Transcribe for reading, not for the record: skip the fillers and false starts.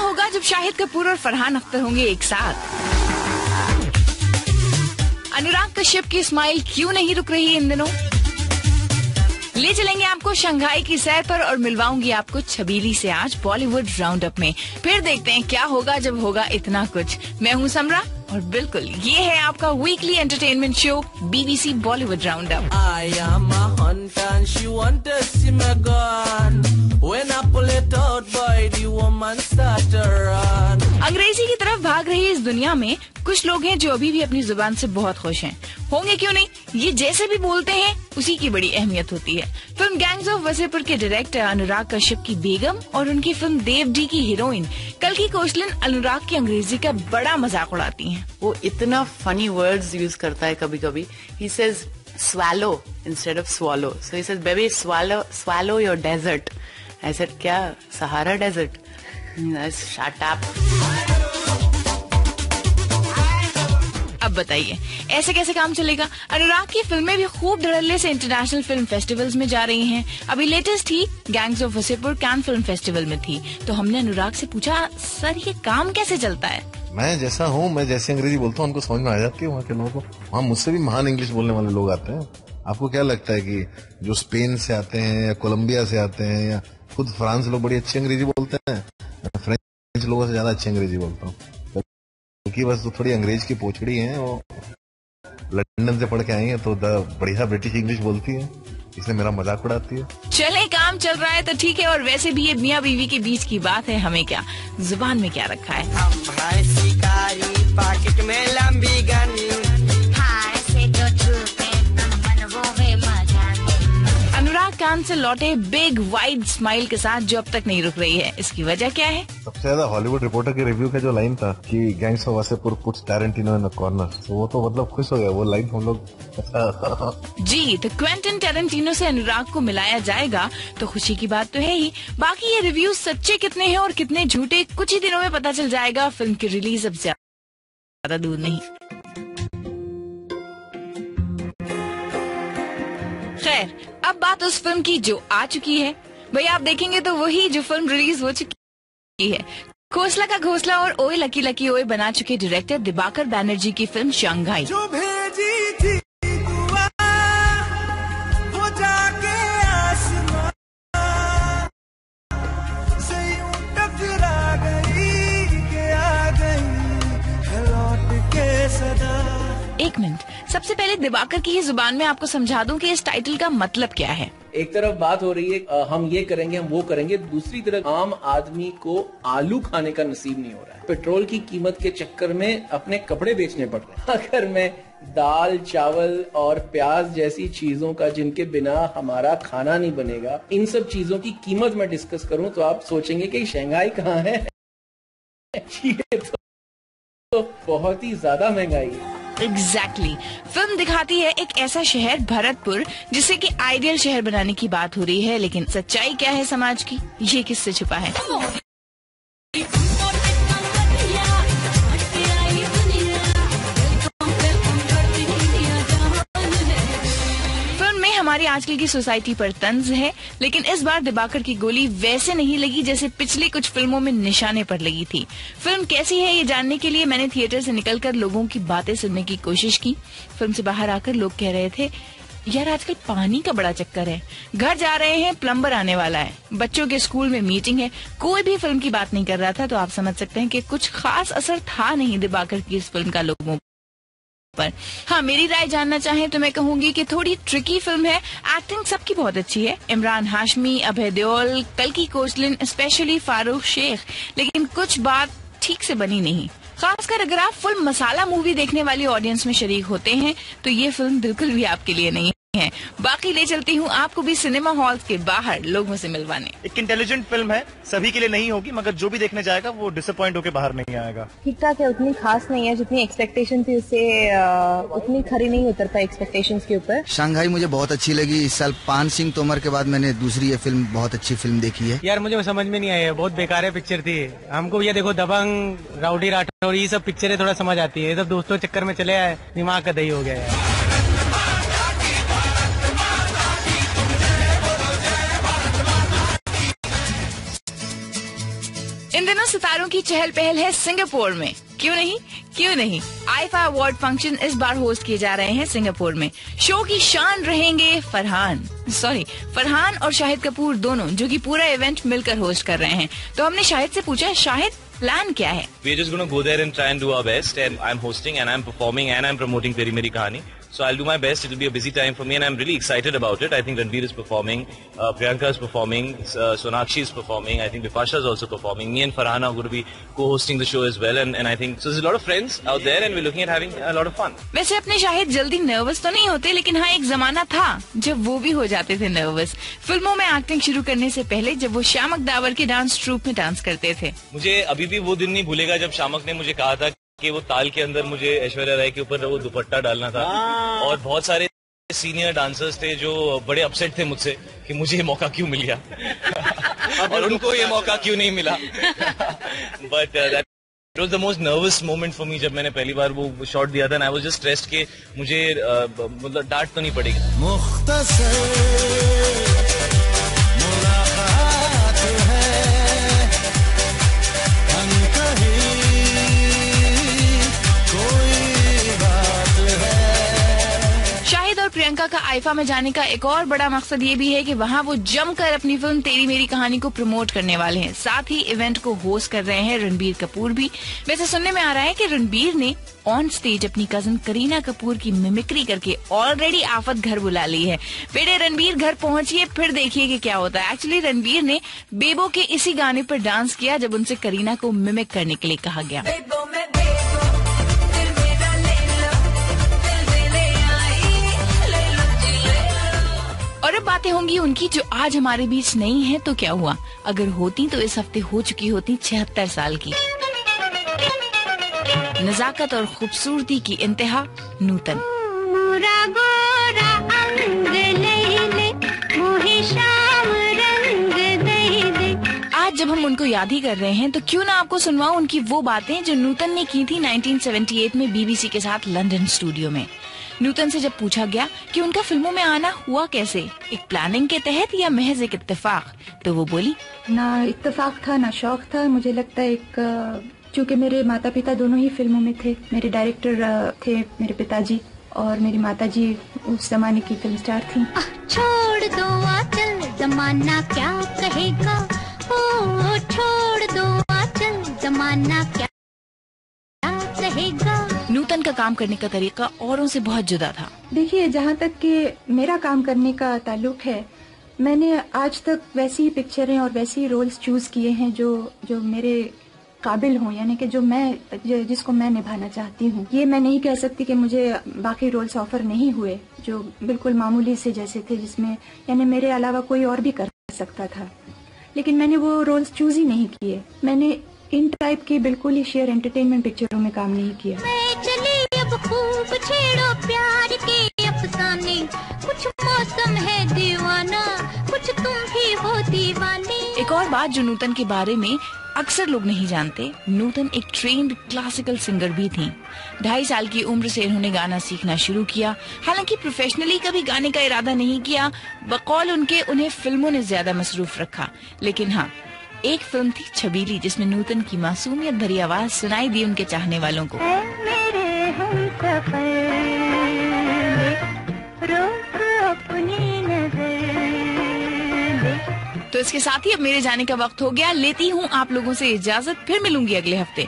होगा जब शाहिद कपूर और फरहान अख्तर होंगे एक साथ? अनुराग कश्यप की स्माइल क्यों नहीं रुक रही इन दिनों? ले चलेंगे आपको शंघाई की सैर पर और मिलवाऊंगी आपको छबीली से आज बॉलीवुड राउंड अप में। फिर देखते हैं क्या होगा जब होगा इतना कुछ। मैं हूँ समरा और बिल्कुल ये है आपका weekly entertainment show BBC Bollywood round up. अंग्रेजी की तरफ भाग रही इस दुनिया में कुछ लोग हैं जो अभी भी अपनी जुबान से बहुत खुश हैं। होंगे क्यों नहीं, ये जैसे भी बोलते हैं उसी की बड़ी अहमियत होती है। फिल्म गैंग्स ऑफ वसेपुर के डायरेक्टर अनुराग कश्यप की बेगम और उनकी फिल्म देवडी की हीरोइन कल्कि कोचलिन अनुराग की अंग्रेजी का बड़ा मजाक उड़ाती हैं। वो इतना फनी वर्ड्स यूज करता है कभी कभी। He says swallow instead of swallow. So he says, baby, swallow your desert. I said, क्या सहारा डेजर्ट? Shut up. अब बताइए ऐसे कैसे काम चलेगा? अनुराग की फिल्में भी खूब धड़ल्ले से इंटरनेशनल फिल्म फेस्टिवल्स में जा रही हैं। अभी latest he gangs of Wasseypur can film festival में थी। तो हमने अनुराग से पूछा, सर ये काम कैसे चलता है? मैं जैसा हूँ, मैं जैसी अंग्रेजी बोलता हूँ उनको समझ में आ जाती है वहाँ के लोगों को। वहाँ मुझसे भी महान इंग्लिश बोलने वाले लोग आते हैं। आपको क्या लगता है कि जो स्पेन से आते हैं या कोलंबिया से आते हैं या खुद फ्रांस लोग बड़ी अच्छी अंग्रेजी बोलते हैं? मैं फ्रेंच लोगों से ज्यादा अच्छी अंग्रेजी बोलता हूँ, क्योंकि बस तो थोड़ी अंग्रेज की पोछड़ी है, वो लंदन से पढ़ के आई है तो बढ़िया ब्रिटिश इंग्लिश बोलती है, इसलिए मेरा मजाक उड़ाती है। चले काम चल रहा है तो ठीक है, और वैसे भी ये मियाँ बीवी के बीच की बात है, हमें क्या, जुबान में क्या रखा है। पाकिट में लंबी गन। अनुराग कान से लौटे बिग वाइड स्माइल के साथ जो अब तक नहीं रुक रही है, इसकी वजह क्या है? सबसे ज्यादा हॉलीवुड रिपोर्टर के रिव्यू का जो लाइन था कि gangs of Wasseypur puts Tarantino in a corner, तो वो तो मतलब खुश हो गया वो लाइन हम लोग। जी, तो क्वेंटिन टैरेंटिनो से अनुराग को मिलाया जाएगा तो खुशी की बात तो है ही। बाकी ये रिव्यू सच्चे कितने हैं और कितने झूठे कुछ ही दिनों में पता चल जाएगा। फिल्म की रिलीज अब ज्यादा दूर नहीं। खैर, अब बात उस फिल्म की जो आ चुकी है। भाई आप देखेंगे तो वही जो फिल्म रिलीज हो चुकी है। खोसला का घोसला और ओए लकी लकी ओए बना चुके डायरेक्टर दिबाकर बैनर्जी की फिल्म शंघाई। जो भेजी थी दुआ, वो जाके आसमां से यूं टकरा गई कि आ गई लौट के सदा। एक मिनट, सबसे पहले दिबाकर की ही जुबान में आपको समझा दूं कि इस टाइटल का मतलब क्या है। एक तरफ बात हो रही है हम ये करेंगे हम वो करेंगे, दूसरी तरफ आम आदमी को आलू खाने का नसीब नहीं हो रहा है। पेट्रोल की कीमत के चक्कर में अपने कपड़े बेचने पड़ रहे हैं। अगर मैं दाल चावल और प्याज जैसी चीजों का जिनके बिना हमारा खाना नहीं बनेगा, इन सब चीजों की कीमत मैं डिस्कस करूं तो आप सोचेंगे कि शंघाई कहाँ है। ये तो बहुत ही ज्यादा महंगाई है। एग्जैक्टली फिल्म दिखाती है एक ऐसा शहर भरतपुर जिसे कि आइडियल शहर बनाने की बात हो रही है, लेकिन सच्चाई क्या है समाज की, ये किससे छुपा है? हमारी आजकल की सोसाइटी पर तंज है, लेकिन इस बार दिबाकर की गोली वैसे नहीं लगी जैसे पिछली कुछ फिल्मों में निशाने पर लगी थी। फिल्म कैसी है ये जानने के लिए मैंने थिएटर से निकलकर लोगों की बातें सुनने की कोशिश की। फिल्म से बाहर आकर लोग कह रहे थे, यार आजकल पानी का बड़ा चक्कर है, घर जा रहे हैं प्लम्बर आने वाला है, बच्चों के स्कूल में मीटिंग है, कोई भी फिल्म की बात नहीं कर रहा था। तो आप समझ सकते हैं कि कुछ खास असर था नहीं दिबाकर की इस फिल्म का लोगों पर। हाँ, मेरी राय जानना चाहें तो मैं कहूंगी कि थोड़ी ट्रिकी फिल्म है। एक्टिंग सबकी बहुत अच्छी है, इमरान हाशमी, अभय देओल, कल्कि कोचलिन, स्पेशली फारूक शेख, लेकिन कुछ बात ठीक से बनी नहीं। खासकर अगर आप फुल मसाला मूवी देखने वाली ऑडियंस में शरीक होते हैं तो ये फिल्म बिल्कुल भी आपके लिए नहीं है। बाकी ले चलती हूँ आपको भी सिनेमा हॉल्स के बाहर लोगों से मिलवाने। एक इंटेलिजेंट फिल्म है, सभी के लिए नहीं होगी, मगर जो भी देखने जाएगा वो डिसअपॉइंट होकर बाहर नहीं आएगा। ठीक ठाक है, उतनी खास नहीं है, जितनी एक्सपेक्टेशन थी उससे उतनी खरी नहीं उतर पाई एक्सपेक्टेशंस के ऊपर। शंघाई मुझे बहुत अच्छी लगी। इस साल पान सिंह तोमर के बाद मैंने दूसरी ये फिल्म बहुत अच्छी फिल्म देखी है। यार मुझे समझ में नहीं आई है, बहुत बेकार पिक्चर थी। हमको ये देखो दबंग, राउडी राठौर, ये सब पिक्चरें थोड़ा समझ आती है, ये सब दोस्तों चक्कर में चले आए, दिमाग का दही हो गया है। इन दिनों दोनों सितारों की चहल पहल है सिंगापुर में। क्यों नहीं आईफा अवार्ड फंक्शन इस बार होस्ट किए जा रहे हैं सिंगापुर में। शो की शान रहेंगे फरहान और शाहिद कपूर दोनों, जो कि पूरा इवेंट मिलकर होस्ट कर रहे हैं। तो हमने शाहिद से पूछा, शाहिद प्लान क्या है? We're just going to go there and try and do our best, and I'm hosting and I'm performing and I'm promoting Teri Meri Kahani. So I'll do my best. It'll be a busy time for me and I'm really excited about it. I think Ranveer is performing, Priyanka is performing, Sonakshi is performing, I think Bipasha is also performing. Me and Farhana are going to be co-hosting the show as well, and I think so there's a lot of friends out there and we're looking at having a lot of fun. वैसे अपने शाहिद जल्दी nervous तो नहीं होते, लेकिन हाँ एक जमाना था जब वो भी हो जाते थे नर्वस। फिल्मों में एक्टिंग शुरू करने से पहले जब वो शामक दावर के डांस ट्रूप में डांस करते थे। मुझे अभी भी वो दिन नहीं भूलेगा जब शामक ने मुझे कहा था कि वो ताल के अंदर मुझे ऐश्वर्या राय के ऊपर वो दुपट्टा डालना था, और बहुत सारे सीनियर डांसर्स थे जो बड़े अपसेट थे मुझसे कि मुझे ये मौका क्यों मिल गया और उनको ये मौका क्यों नहीं मिला। But that was the most nervous moment for me जब मैंने पहली बार वो शॉट दिया था। आई वाज जस्ट स्ट्रेस्ड कि मुझे मतलब डांट तो नहीं पड़ेगी। प्रियंका का आईफा में जाने का एक और बड़ा मकसद ये भी है कि वहाँ वो जमकर अपनी फिल्म तेरी मेरी कहानी को प्रमोट करने वाले हैं। साथ ही इवेंट को होस्ट कर रहे हैं रणबीर कपूर भी। वैसे सुनने में आ रहा है कि रणबीर ने ऑन स्टेज अपनी कजन करीना कपूर की मिमिक्री करके ऑलरेडी आफत घर बुला ली है। बेटे रणबीर घर पहुंचिए, फिर देखिए कि क्या होता है। एक्चुअली रणबीर ने बेबो के इसी गाने पर डांस किया जब उनसे करीना को मिमिक करने के लिए कहा गया। और अब बातें होंगी उनकी जो आज हमारे बीच नहीं है तो क्या हुआ, अगर होती तो इस हफ्ते हो चुकी होती 76 साल की। नजाकत और खूबसूरती की इंतहा नूतन। आज जब हम उनको याद ही कर रहे हैं तो क्यों ना आपको सुनवाऊं उनकी वो बातें जो नूतन ने की थी 1978 में बीबीसी के साथ लंदन स्टूडियो में। नूतन से जब पूछा गया कि उनका फिल्मों में आना हुआ कैसे, एक प्लानिंग के तहत या महज एक इत्तेफाक, तो वो बोली, ना इत्तेफाक था ना शौक था। मुझे लगता है चूँकि मेरे माता पिता दोनों ही फिल्मों में थे। मेरे डायरेक्टर थे मेरे पिताजी और मेरी माताजी उस जमाने की फिल्म स्टार थी। छोड़ दो आंचल जमाना क्या कहेगा, ओ छोड़ दो आंचल जमाना क्या कहेगा। नूतन का काम करने का तरीका औरों से बहुत जुदा था। देखिए, जहाँ तक कि मेरा काम करने का ताल्लुक है, मैंने आज तक वैसी पिक्चरें और वैसी रोल्स चूज किए हैं जो मेरे काबिल हों, यानी कि जिसको मैं निभाना चाहती हूँ। ये मैं नहीं कह सकती कि मुझे बाकी रोल्स ऑफर नहीं हुए जो बिल्कुल मामूली से जैसे थे, जिसमें यानी मेरे अलावा कोई और भी कर सकता था, लेकिन मैंने वो रोल्स चूज ही नहीं किए। मैंने इन टाइप की बिल्कुल ही शेयर एंटरटेनमेंट पिक्चरों में काम नहीं किया। चले अब खूब छेड़ो प्यार के अफसाने, कुछ मौसम है दीवाना, कुछ तुम भी हो दीवाने। एक और बात जो नूतन के बारे में अक्सर लोग नहीं जानते, नूतन एक ट्रेन्ड क्लासिकल सिंगर भी थी। 2.5 साल की उम्र से इन्होंने गाना सीखना शुरू किया। हालांकि प्रोफेशनली कभी गाने का इरादा नहीं किया, बकौल उनके उन्हें फिल्मों ने ज्यादा मसरूफ रखा। लेकिन हाँ, एक फिल्म थी छबीली जिसमें नूतन की मासूमियत भरी आवाज सुनाई दी उनके चाहने वालों को। तो इसके साथ ही अब मेरे जाने का वक्त हो गया। लेती हूँ आप लोगों से इजाजत, फिर मिलूंगी अगले हफ्ते।